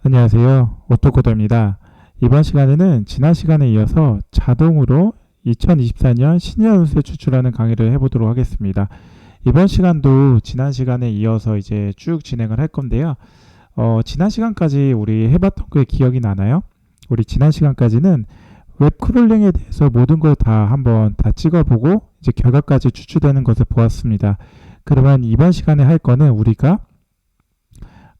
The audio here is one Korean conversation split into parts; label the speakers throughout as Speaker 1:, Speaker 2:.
Speaker 1: 안녕하세요. 오토코더입니다. 이번 시간에는 지난 시간에 이어서 자동으로 2024년 신년 운세 추출하는 강의를 해보도록 하겠습니다. 이번 시간도 지난 시간에 이어서 이제 쭉 진행을 할 건데요. 지난 시간까지 우리 해봤던 게 기억이 나나요? 우리 지난 시간까지는 웹 크롤링에 대해서 모든 걸 다 한번 다 찍어보고 이제 결과까지 추출되는 것을 보았습니다. 그러면 이번 시간에 할 거는 우리가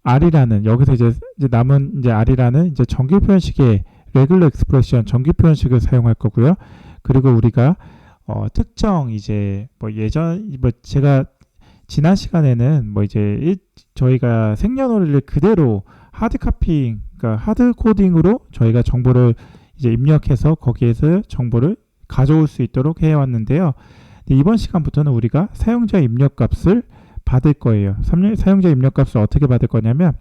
Speaker 1: R이라는 여기서 이제 남은 이제 R이라는 이제 정규 표현식의 레귤러 익스프레션 정규 표현식을 사용할 거고요. 그리고 우리가 특정 이제 제가 지난 시간에는 이제 저희가 생년월일을 그대로 하드 카피ing, 그러니까 하드 코딩으로 저희가 정보를 이제 입력해서 거기에서 정보를 가져올 수 있도록 해왔는데요. 이번 시간부터는 우리가 사용자 입력값을 받을 거예요. 사용자 입력값을 어떻게 받을 거냐면,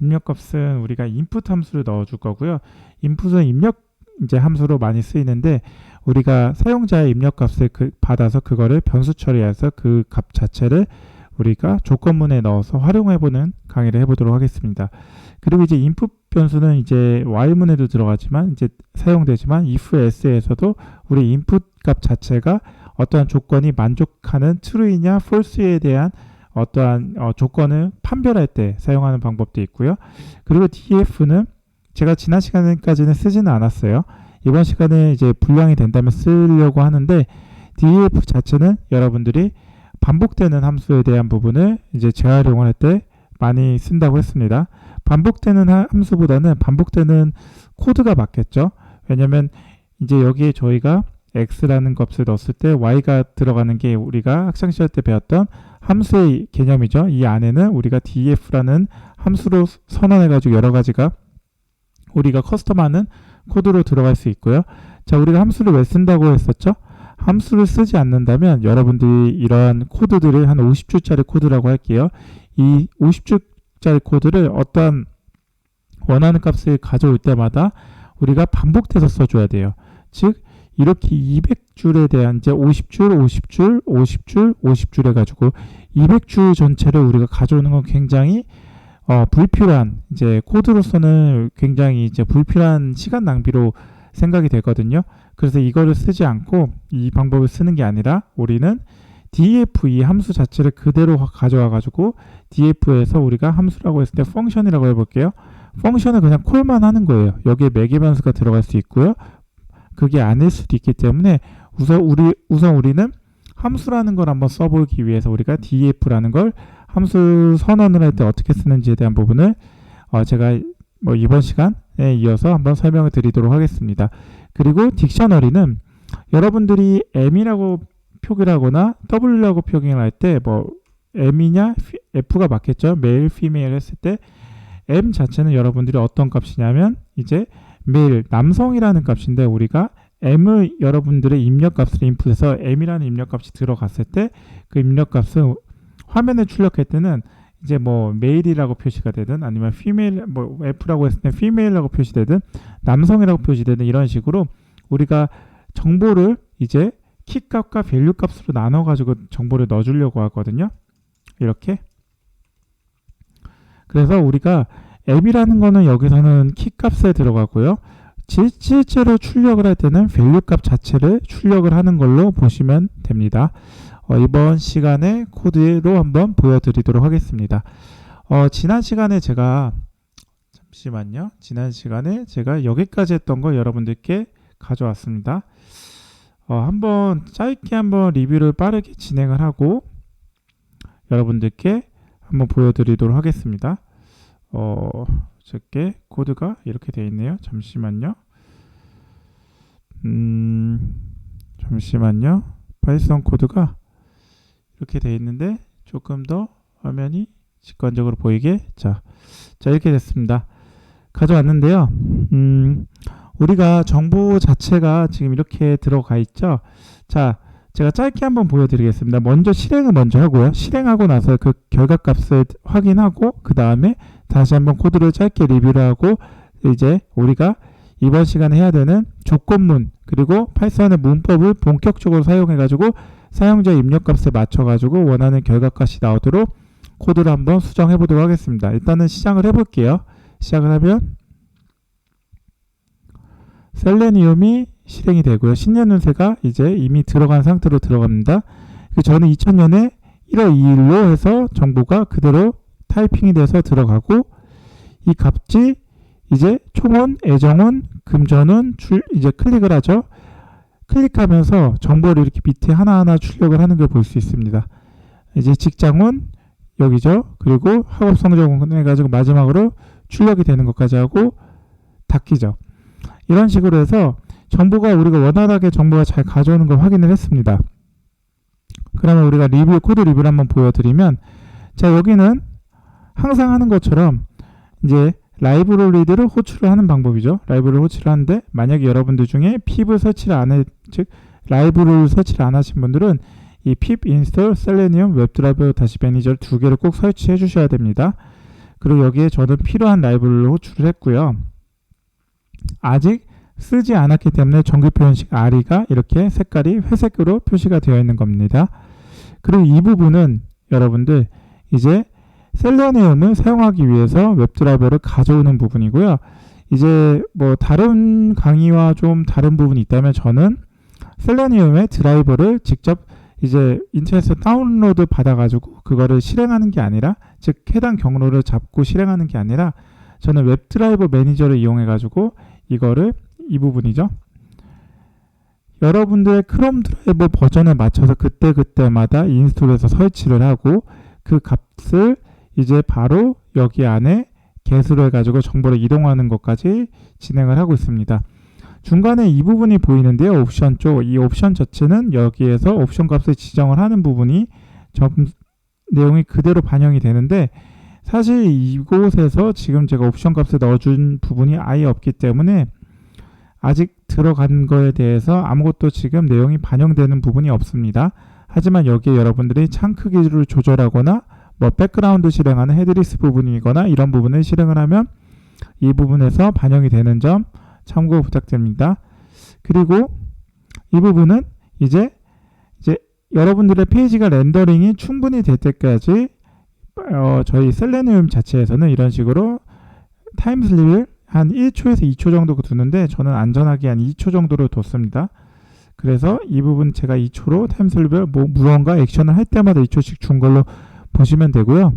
Speaker 1: 입력값은 우리가 input 함수를 넣어줄 거고요. input은 입력 이제 함수로 많이 쓰이는데, 우리가 사용자의 입력값을 받아서 그거를 변수 처리해서 그 값 자체를 우리가 조건문에 넣어서 활용해보는 강의를 해보도록 하겠습니다. 그리고 이제 input 변수는 이제 while문에도 들어가지만 이제 사용되지만 if else에서도 우리 input 값 자체가 어떠한 조건이 만족하는 true이냐 false에 대한 어떠한 조건을 판별할 때 사용하는 방법도 있고요. 그리고 df는 제가 지난 시간까지는 쓰지는 않았어요. 이번 시간에 이제 분량이 된다면 쓰려고 하는데, df 자체는 여러분들이 반복되는 함수에 대한 부분을 이제 재활용을 할 때 많이 쓴다고 했습니다. 반복되는 함수보다는 반복되는 코드가 맞겠죠. 왜냐면 이제 여기에 저희가 x라는 값을 넣었을 때 y가 들어가는 게 우리가 학창시절 때 배웠던 함수의 개념이죠. 이 안에는 우리가 df라는 함수로 선언해가지고 여러 가지가 우리가 커스텀하는 코드로 들어갈 수 있고요. 자, 우리가 함수를 왜 쓴다고 했었죠? 함수를 쓰지 않는다면 여러분들이 이러한 코드들을 한 50줄짜리 코드라고 할게요. 이 50줄짜리 코드를 어떠한 원하는 값을 가져올 때마다 우리가 반복돼서 써줘야 돼요. 즉 이렇게 200줄에 대한 이제 50줄 해가지고 200줄 전체를 우리가 가져오는 건 굉장히 불필요한, 이제 코드로서는 굉장히 이제 불필요한 시간 낭비로 생각이 되거든요. 그래서 이거를 쓰지 않고 이 방법을 쓰는 게 아니라 우리는 df 이 함수 자체를 그대로 가져와 가지고 df에서 우리가 함수라고 했을 때 펑션이라고 해볼게요. 펑션을 그냥 콜만 하는 거예요. 여기에 매개 변수가 들어갈 수 있고요. 그게 아닐 수도 있기 때문에 우선 우리는 함수라는 걸 한번 써보기 위해서 우리가 df라는 걸 함수 선언을 할 때 어떻게 쓰는지에 대한 부분을 제가 이번 시간에 이어서 한번 설명을 드리도록 하겠습니다. 그리고 딕셔너리는 여러분들이 m이라고 표기를 하거나 w라고 표기를 할 때 m이냐 f가 맞겠죠. 메일, 피메일 했을 때 m 자체는 여러분들이 어떤 값이냐면 이제 메일, 남성이라는 값인데, 우리가 m의 여러분들의 입력값을 인풋해서 m이라는 입력값이 들어갔을 때 그 입력값은 화면에 출력할 때는 이제 메일이라고 표시가 되든 아니면 피메일, f라고 했을 때 피메일이라고 표시되든 남성이라고 표시되든 이런 식으로 우리가 정보를 이제 키값과 밸류 값으로 나눠 가지고 정보를 넣어주려고 하거든요. 이렇게. 그래서 우리가 m이라는 거는 여기서는 키값에 들어가고요. 실제로 출력을 할 때는 밸류 값 자체를 출력을 하는 걸로 보시면 됩니다. 이번 시간에 코드로 한번 보여드리도록 하겠습니다. 지난 시간에 제가 여기까지 했던 거 여러분들께 가져왔습니다. 한번 짧게 한번 리뷰를 빠르게 진행을 하고 여러분들께 한번 보여드리도록 하겠습니다. 저게 코드가 이렇게 되어 있네요. 잠시만요. 파이썬 코드가 이렇게 되어 있는데 조금 더 화면이 직관적으로 보이게 자 이렇게 됐습니다. 가져왔는데요. 우리가 정보 자체가 지금 이렇게 들어가 있죠. 자, 제가 짧게 한번 보여드리겠습니다. 먼저 실행을 먼저 하고요. 실행하고 나서 그 결과값을 확인하고 그 다음에 다시 한번 코드를 짧게 리뷰를 하고 이제 우리가 이번 시간에 해야 되는 조건문 그리고 파이썬의 문법을 본격적으로 사용해 가지고 사용자 입력값에 맞춰 가지고 원하는 결과값이 나오도록 코드를 한번 수정해 보도록 하겠습니다. 일단은 시작을 해볼게요. 시작을 하면 셀레니움이 실행이 되고요. 신년 운세가 이제 이미 들어간 상태로 들어갑니다. 저는 2000년에 1월 2일로 해서 정보가 그대로 타이핑이 돼서 들어가고, 이 값이 이제 총운, 애정운, 금전운 이제 클릭을 하죠. 클릭하면서 정보를 이렇게 밑에 하나하나 출력을 하는 걸 볼 수 있습니다. 이제 직장운 여기죠. 그리고 학업 성적운 해가지고 마지막으로 출력이 되는 것까지 하고 닫히죠. 이런 식으로 해서 정보가 우리가 원활하게 정보가 잘 가져오는 걸 확인을 했습니다. 그러면 우리가 코드 리뷰를 한번 보여드리면, 자, 여기는 항상 하는 것처럼 이제 라이브러리들을 호출을 하는 방법이죠. 라이브러리를 호출을 하는데, 만약에 여러분들 중에 pip을 설치를 안 해, 즉 라이브러리를 설치를 안 하신 분들은 이 pip install selenium 웹드라이버 다시 매니저를 두 개를 꼭 설치해 주셔야 됩니다. 그리고 여기에 저는 필요한 라이브러리를 호출을 했고요. 아직 쓰지 않았기 때문에 정규 표현식 RE가 이렇게 색깔이 회색으로 표시가 되어 있는 겁니다. 그리고 이 부분은 여러분들 이제 셀레니움을 사용하기 위해서 웹드라이버를 가져오는 부분이고요. 이제 뭐 다른 강의와 좀 다른 부분이 있다면 저는 셀레니움의 드라이버를 직접 이제 인터넷에서 다운로드 받아가지고 그거를 실행하는 게 아니라, 즉 해당 경로를 잡고 실행하는 게 아니라, 저는 웹드라이버 매니저를 이용해가지고 이거를 이 부분이죠. 여러분들의 크롬 드라이버 버전에 맞춰서 그때그때마다 인스톨해서 설치를 하고 그 값을 이제 바로 여기 안에 get으로 해가지고 정보를 이동하는 것까지 진행을 하고 있습니다. 중간에 이 부분이 보이는데요. 옵션 쪽, 이 옵션 자체는 여기에서 옵션 값을 지정을 하는 부분이 내용이 그대로 반영이 되는데, 사실 이곳에서 지금 제가 옵션 값을 넣어준 부분이 아예 없기 때문에 아직 들어간 거에 대해서 아무것도 지금 내용이 반영되는 부분이 없습니다. 하지만 여기에 여러분들이 창 크기를 조절하거나 뭐 백그라운드 실행하는 헤드리스 부분이거나 이런 부분을 실행을 하면 이 부분에서 반영이 되는 점 참고 부탁드립니다. 그리고 이 부분은 이제 여러분들의 페이지가 렌더링이 충분히 될 때까지 저희 셀레니움 자체에서는 이런 식으로 타임슬립을 한 1초에서 2초 정도 두는데, 저는 안전하게 한 2초 정도로 뒀습니다. 그래서 이 부분 제가 2초로 타임슬립을 무언가 액션을 할 때마다 2초씩 준 걸로 보시면 되고요.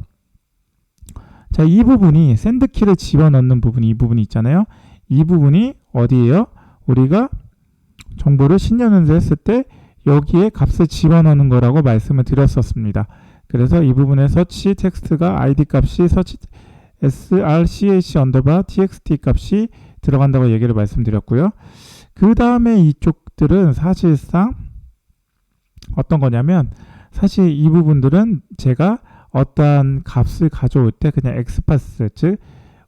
Speaker 1: 자, 이 부분이 샌드키를 집어넣는 부분이 이 부분이 있잖아요. 이 부분이 어디예요? 우리가 정보를 신년운세 했을 때 여기에 값을 집어넣는 거라고 말씀을 드렸었습니다. 그래서 이 부분에 서치 텍스트가 id 값이 서치 srch 언더바 txt 값이 들어간다고 얘기를 말씀드렸고요. 그 다음에 이쪽들은 사실상 어떤 거냐면, 사실 이 부분들은 제가 어떠한 값을 가져올 때 그냥 엑스파스, 즉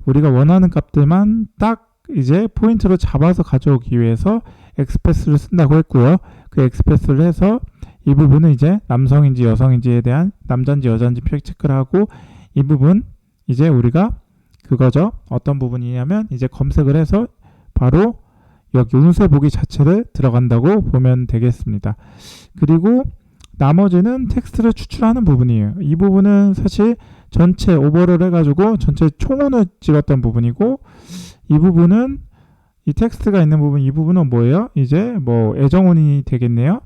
Speaker 1: 우리가 원하는 값들만 딱 이제 포인트로 잡아서 가져오기 위해서 엑스패스를 쓴다고 했고요. 그 엑스패스를 해서 이 부분은 이제 남성인지 여성인지에 대한, 남자인지 여자인지 표시 체크를 하고, 이 부분 이제 우리가 그거죠. 어떤 부분이냐면 이제 검색을 해서 바로 여기 운세 보기 자체를 들어간다고 보면 되겠습니다. 그리고 나머지는 텍스트를 추출하는 부분이에요. 이 부분은 사실 전체 오버를 해가지고 전체 총운을 찍었던 부분이고, 이 부분은 이 텍스트가 있는 부분, 이 부분은 뭐예요? 이제 뭐 애정운이 되겠네요.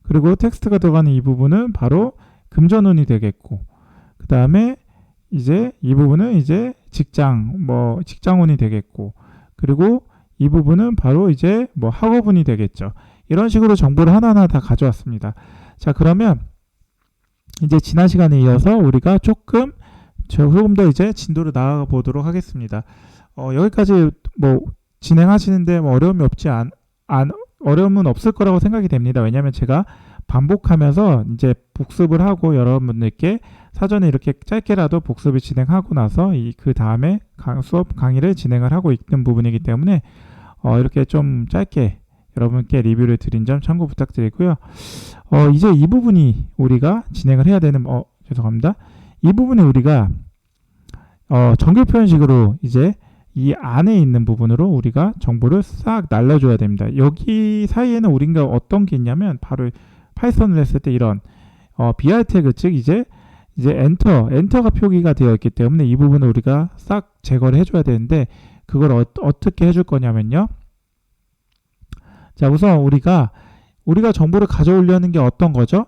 Speaker 1: 그리고 텍스트가 들어가는 이 부분은 바로 금전운이 되겠고, 그 다음에 이제 이 부분은 이제 직장운이 되겠고, 그리고 이 부분은 바로 이제 뭐 학업운이 되겠죠. 이런 식으로 정보를 하나하나 다 가져왔습니다. 자, 그러면 이제 지난 시간에 이어서 우리가 조금 더 이제 진도를 나아가 보도록 하겠습니다. 여기까지 뭐 진행하시는데 뭐 어려움은 없을 거라고 생각이 됩니다. 왜냐하면 제가 반복하면서 이제 복습을 하고 여러분들께 사전에 이렇게 짧게라도 복습을 진행하고 나서 그 다음에 수업 강의를 진행을 하고 있는 부분이기 때문에 이렇게 좀 짧게 여러분께 리뷰를 드린 점 참고 부탁드리고요. 이제 이 부분이 우리가 진행을 해야 되는 죄송합니다. 이 부분이 우리가 정규 표현식으로 이제 이 안에 있는 부분으로 우리가 정보를 싹 날려줘야 됩니다. 여기 사이에는 우리가 어떤 게 있냐면 바로 파이썬을 했을 때 이런 BR 태그, 즉 이제 이제 엔터가 표기가 되어 있기 때문에 이 부분을 우리가 싹 제거를 해줘야 되는데 그걸 어떻게 해줄 거냐면요. 자, 우선 우리가 정보를 가져오려는 게 어떤 거죠?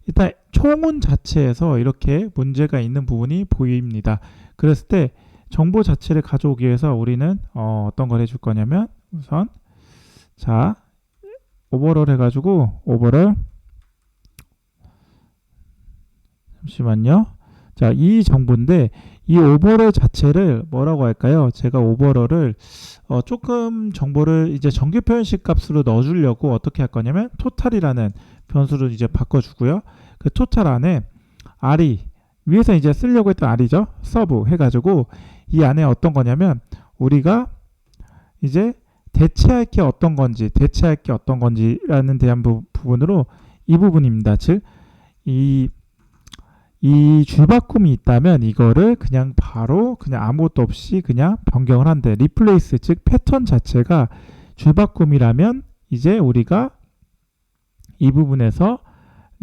Speaker 1: 일단 총운 자체에서 이렇게 문제가 있는 부분이 보입니다. 그랬을 때 정보 자체를 가져오기 위해서 우리는 어떤 걸 해줄 거냐면 우선 자 오버롤 해가지고 오버롤 잠시만요. 자, 이 정보인데 이 오버롤 자체를 뭐라고 할까요? 제가 오버롤을 조금 정보를 이제 정규 표현식 값으로 넣어주려고 어떻게 할 거냐면 토탈이라는 변수를 이제 바꿔주고요. 그 토탈 안에 r이 위에서 이제 쓰려고 했던 r이죠. 서브 해가지고 이 안에 어떤 거냐면 우리가 이제 대체할 게 어떤 건지라는 대한 부분으로 이 부분입니다. 즉 이 줄바꿈이 있다면 이거를 그냥 바로 그냥 아무것도 없이 그냥 변경을 한대. 리플레이스 즉 패턴 자체가 줄바꿈이라면 이제 우리가 이 부분에서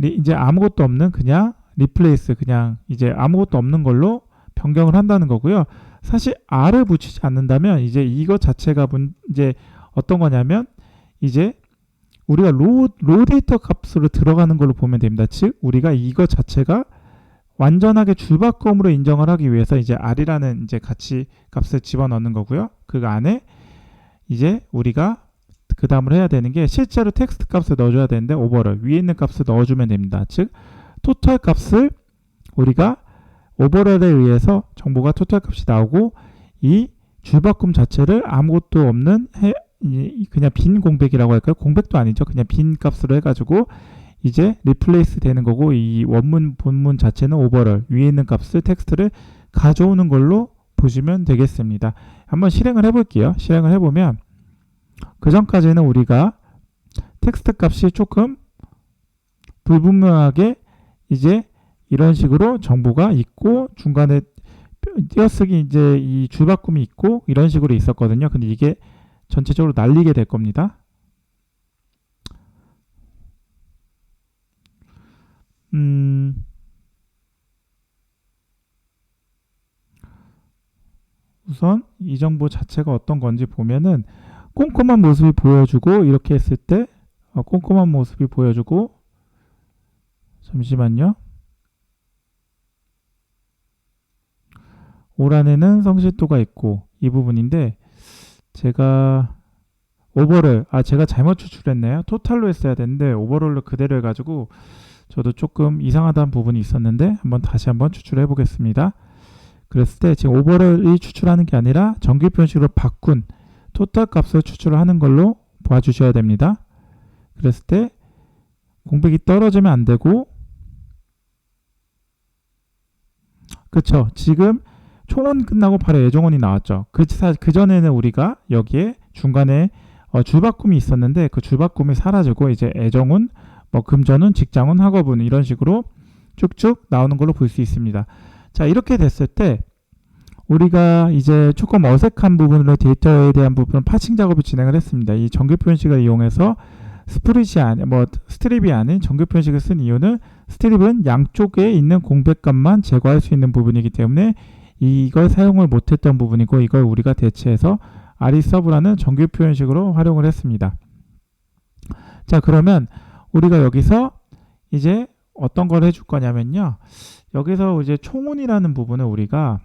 Speaker 1: 이제 아무것도 없는 그냥 리플레이스 그냥 이제 아무것도 없는 걸로 변경을 한다는 거고요. 사실 r을 붙이지 않는다면 이제 이것 자체가 이제 어떤 거냐면 이제 우리가 로 데이터 값으로 들어가는 걸로 보면 됩니다. 즉 우리가 이것 자체가 완전하게 줄바꿈으로 인정을 하기 위해서 이제 r이라는 이제 가치 값을 집어넣는 거고요. 그 안에 이제 우리가 그 다음으로 해야 되는 게 실제로 텍스트 값을 넣어줘야 되는데 오버롤 위에 있는 값을 넣어주면 됩니다. 즉 토탈 값을 우리가 오버롤에 의해서 정보가 토탈 값이 나오고 이 줄바꿈 자체를 아무것도 없는 그냥 빈 공백이라고 할까요? 공백도 아니죠. 그냥 빈 값으로 해가지고 이제 리플레이스 되는 거고 이 원문 본문 자체는 오버롤 위에 있는 값을 텍스트를 가져오는 걸로 보시면 되겠습니다. 한번 실행을 해볼게요. 실행을 해보면 그 전까지는 우리가 텍스트 값이 조금 불분명하게 이제 이런 식으로 정보가 있고 중간에 띄어쓰기 이제 이 줄바꿈이 있고 이런 식으로 있었거든요. 근데 이게 전체적으로 날리게 될 겁니다. 우선 이 정보 자체가 어떤 건지 보면은 꼼꼼한 모습이 보여주고 이렇게 했을 때 꼼꼼한 모습이 보여주고 잠시만요. 올 안에는 성실도가 있고 이 부분인데 제가 오버를 제가 잘못 추출했네요. 토탈로 했어야 되는데 오버롤로 그대로 해가지고 저도 조금 이상하다는 부분이 있었는데 다시 한번 추출해 보겠습니다. 그랬을 때 지금 오버롤이 추출하는 게 아니라 정규 표현식으로 바꾼 토탈 값을 추출을 하는 걸로 봐주셔야 됩니다. 그랬을 때 공백이 떨어지면 안 되고 그쵸. 지금 총원 끝나고 바로 예정원이 나왔죠. 그 전에는 우리가 여기에 중간에 줄바꿈이 있었는데 그 줄바꿈이 사라지고 이제 애정운, 금전운, 직장운, 학업운 이런 식으로 쭉쭉 나오는 걸로 볼 수 있습니다. 자, 이렇게 됐을 때 우리가 이제 조금 어색한 부분으로 데이터에 대한 부분 파칭 작업을 진행을 했습니다. 이 정규 표현식을 이용해서 스트립이 아닌 정규 표현식을 쓴 이유는 스트립은 양쪽에 있는 공백값만 제거할 수 있는 부분이기 때문에 이걸 사용을 못했던 부분이고 이걸 우리가 대체해서 rSub라는 정규 표현식으로 활용을 했습니다. 자, 그러면 우리가 여기서 이제 어떤 걸 해줄 거냐면요. 여기서 이제 총운이라는 부분을 우리가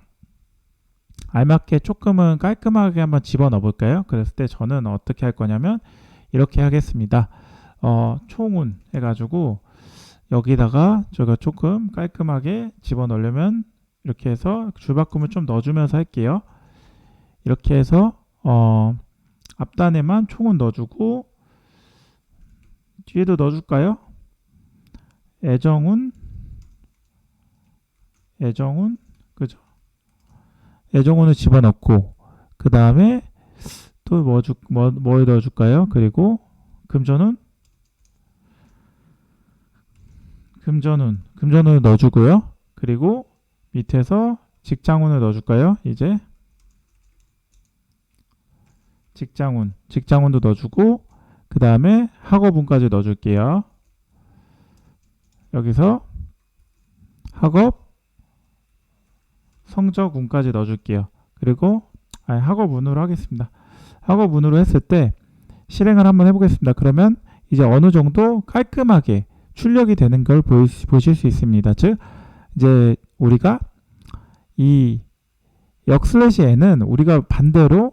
Speaker 1: 알맞게 조금은 깔끔하게 한번 집어넣어 볼까요? 그랬을 때 저는 어떻게 할 거냐면 이렇게 하겠습니다. 총운 해가지고 여기다가 제가 조금 깔끔하게 집어넣으려면 이렇게 해서 줄바꿈을 좀 넣어주면서 할게요. 이렇게 해서 앞단에만 총운 넣어주고 뒤에도 넣어줄까요? 애정운 그죠? 애정운을 집어넣고 그 다음에 또 뭘 넣어줄까요? 그리고 금전운을 넣어주고요. 그리고 밑에서 직장운을 넣어줄까요? 이제 직장운도 넣어주고 그 다음에 학업운까지 넣어줄게요. 여기서 학업 성적운까지 넣어줄게요. 그리고 학업운으로 하겠습니다. 학업운으로 했을 때 실행을 한번 해보겠습니다. 그러면 이제 어느 정도 깔끔하게 출력이 되는 걸 보실 수 있습니다. 즉 이제 우리가 이 역/n은 우리가 반대로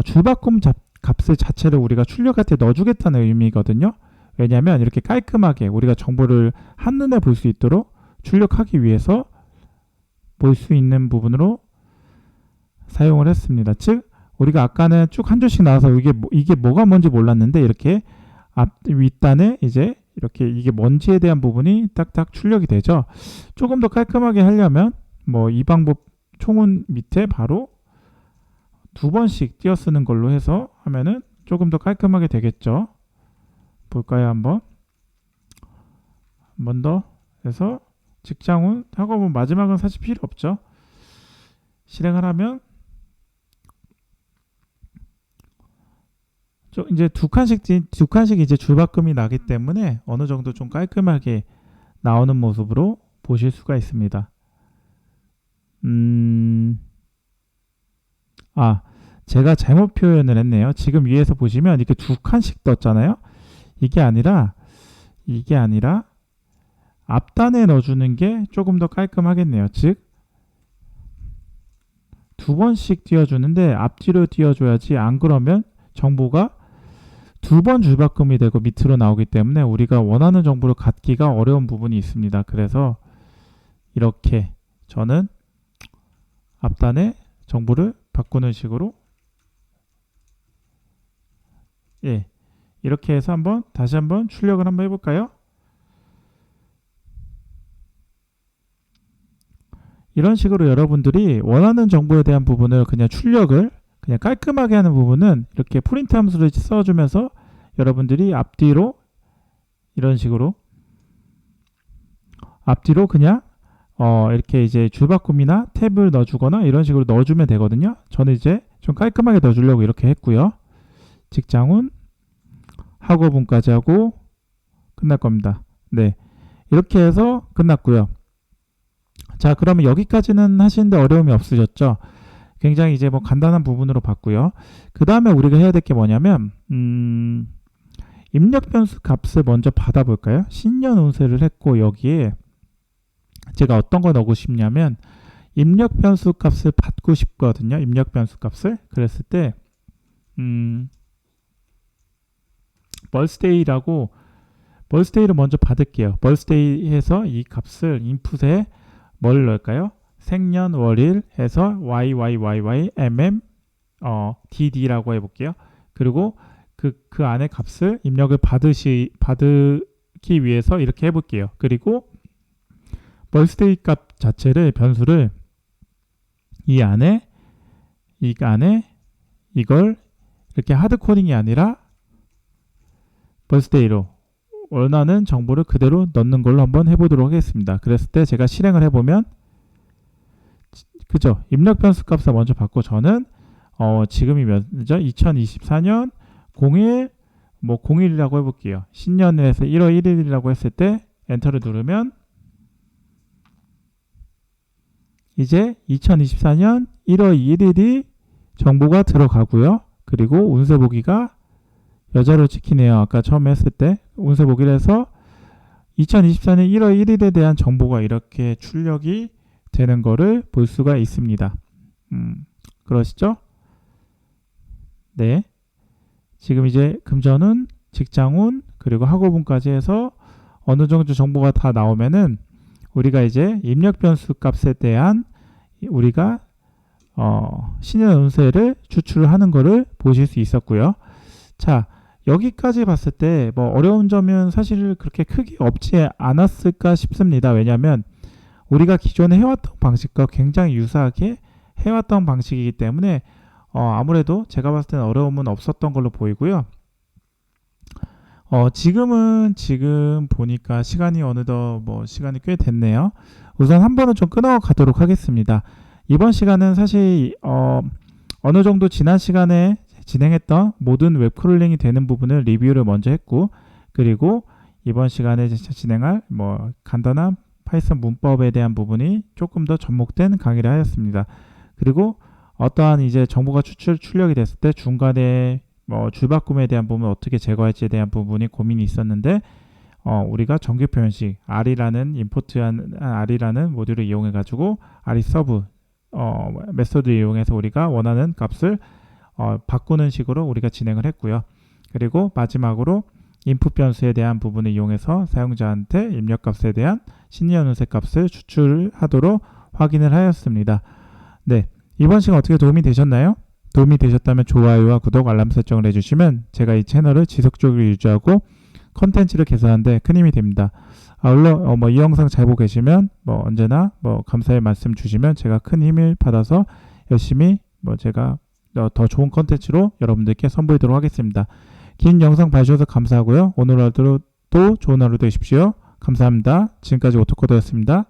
Speaker 1: 줄바꿈 값을 자체를 우리가 출력할 때 넣어주겠다는 의미거든요. 왜냐하면 이렇게 깔끔하게 우리가 정보를 한눈에 볼 수 있도록 출력하기 위해서 볼 수 있는 부분으로 사용을 했습니다. 즉 우리가 아까는 쭉 한 줄씩 나와서 이게 뭐가 뭔지 몰랐는데 이렇게 윗단에 이제 이렇게 이게 뭔지에 대한 부분이 딱딱 출력이 되죠. 조금 더 깔끔하게 하려면 뭐 이 방법 총은 밑에 바로 2번씩 띄어 쓰는 걸로 해서 하면은 조금 더 깔끔하게 되겠죠. 볼까요? 한번 더 해서 직장운 학업은 마지막은 사실 필요 없죠. 실행을 하면 이제 두 칸씩 이제 줄바꿈이 나기 때문에 어느 정도 좀 깔끔하게 나오는 모습으로 보실 수가 있습니다. 제가 잘못 표현을 했네요. 지금 위에서 보시면 이렇게 두 칸씩 떴잖아요. 이게 아니라 앞단에 넣어주는 게 조금 더 깔끔하겠네요. 즉 2번씩 띄워주는데 앞뒤로 띄워줘야지, 안 그러면 정보가 2번 줄바꿈이 되고 밑으로 나오기 때문에 우리가 원하는 정보를 갖기가 어려운 부분이 있습니다. 그래서 이렇게 저는 앞단에 정보를 바꾸는 식으로 이렇게 해서 다시 한번 출력을 한번 해볼까요? 이런 식으로 여러분들이 원하는 정보에 대한 부분을 그냥 출력을 그냥 깔끔하게 하는 부분은 이렇게 프린트 함수를 써주면서 여러분들이 앞뒤로 이런 식으로 앞뒤로 그냥 이렇게 이제 줄바꿈이나 탭을 넣어주거나 이런 식으로 넣어주면 되거든요. 저는 이제 좀 깔끔하게 넣어주려고 이렇게 했고요. 직장운 학업운까지 하고 끝날 겁니다. 네, 이렇게 해서 끝났고요. 자, 그러면 여기까지는 하시는데 어려움이 없으셨죠? 굉장히 이제 뭐 간단한 부분으로 봤고요. 그 다음에 우리가 해야 될 게 뭐냐면 입력 변수 값을 먼저 받아볼까요? 신년 운세를 했고 여기에 제가 어떤 거 넣고 싶냐면 입력 변수 값을 받고 싶거든요. 입력 변수 값을. 그랬을 때 birthday를 먼저 받을게요. birthday 해서 이 값을 인풋에 뭘 넣을까요? 생년 월일 해서 dd라고 해볼게요. 그리고 그 안에 값을 입력을 받기 위해서 이렇게 해볼게요. 그리고 birthday 값 자체를 변수를 이 안에 이걸 이렇게 하드코딩이 아니라 birthday로 원하는 정보를 그대로 넣는 걸로 한번 해보도록 하겠습니다. 그랬을 때 제가 실행을 해보면 그죠? 입력 변수 값을 먼저 받고 저는 지금이 몇이죠? 2024년 01이라고 해볼게요. 신년에서 1월 1일이라고 했을 때 엔터를 누르면 이제 2024년 1월 1일이 정보가 들어가고요. 그리고 운세 보기가 여자로 찍히네요. 아까 처음에 했을 때 운세 보기를 해서 2024년 1월 1일에 대한 정보가 이렇게 출력이 되는 거를 볼 수가 있습니다. 그러시죠? 네. 지금 이제 금전운, 직장운, 그리고 학업운까지 해서 어느 정도 정보가 다 나오면은 우리가 이제 입력 변수 값에 대한 우리가 신년 운세를 추출하는 거를 보실 수 있었고요. 자, 여기까지 봤을 때 뭐 어려운 점은 사실 그렇게 크게 없지 않았을까 싶습니다. 왜냐하면 우리가 기존에 해왔던 방식과 굉장히 유사하게 해왔던 방식이기 때문에 아무래도 제가 봤을 때는 어려움은 없었던 걸로 보이고요. 지금 보니까 시간이 어느덧 시간이 꽤 됐네요. 우선 한 번은 좀 끊어가도록 하겠습니다. 이번 시간은 사실 어느 정도 지난 시간에 진행했던 모든 웹크롤링이 되는 부분을 리뷰를 먼저 했고, 그리고 이번 시간에 진행할 간단한 파이썬 문법에 대한 부분이 조금 더 접목된 강의를 하였습니다. 그리고 어떠한 이제 정보가 출력이 됐을 때 중간에 줄바꿈에 대한 부분 어떻게 제거할지에 대한 부분이 고민이 있었는데 우리가 정규 표현식 R이라는 임포트한 R이라는 모듈을 이용해 가지고 R 서브 메소드를 이용해서 우리가 원하는 값을 바꾸는 식으로 우리가 진행을 했고요. 그리고 마지막으로 input 변수에 대한 부분을 이용해서 사용자한테 입력값에 대한 신이언운세 값을 추출하도록 확인을 하였습니다. 네, 이번 시간 어떻게 도움이 되셨나요? 도움이 되셨다면 좋아요와 구독, 알람 설정을 해주시면 제가 이 채널을 지속적으로 유지하고 컨텐츠를 개선하는 데 큰 힘이 됩니다. 물론 이 영상 잘 보고 계시면 언제나 감사의 말씀 주시면 제가 큰 힘을 받아서 열심히 제가 더 좋은 컨텐츠로 여러분들께 선보이도록 하겠습니다. 긴 영상 봐주셔서 감사하고요. 오늘 하루도 좋은 하루 되십시오. 감사합니다. 지금까지 오토코드였습니다.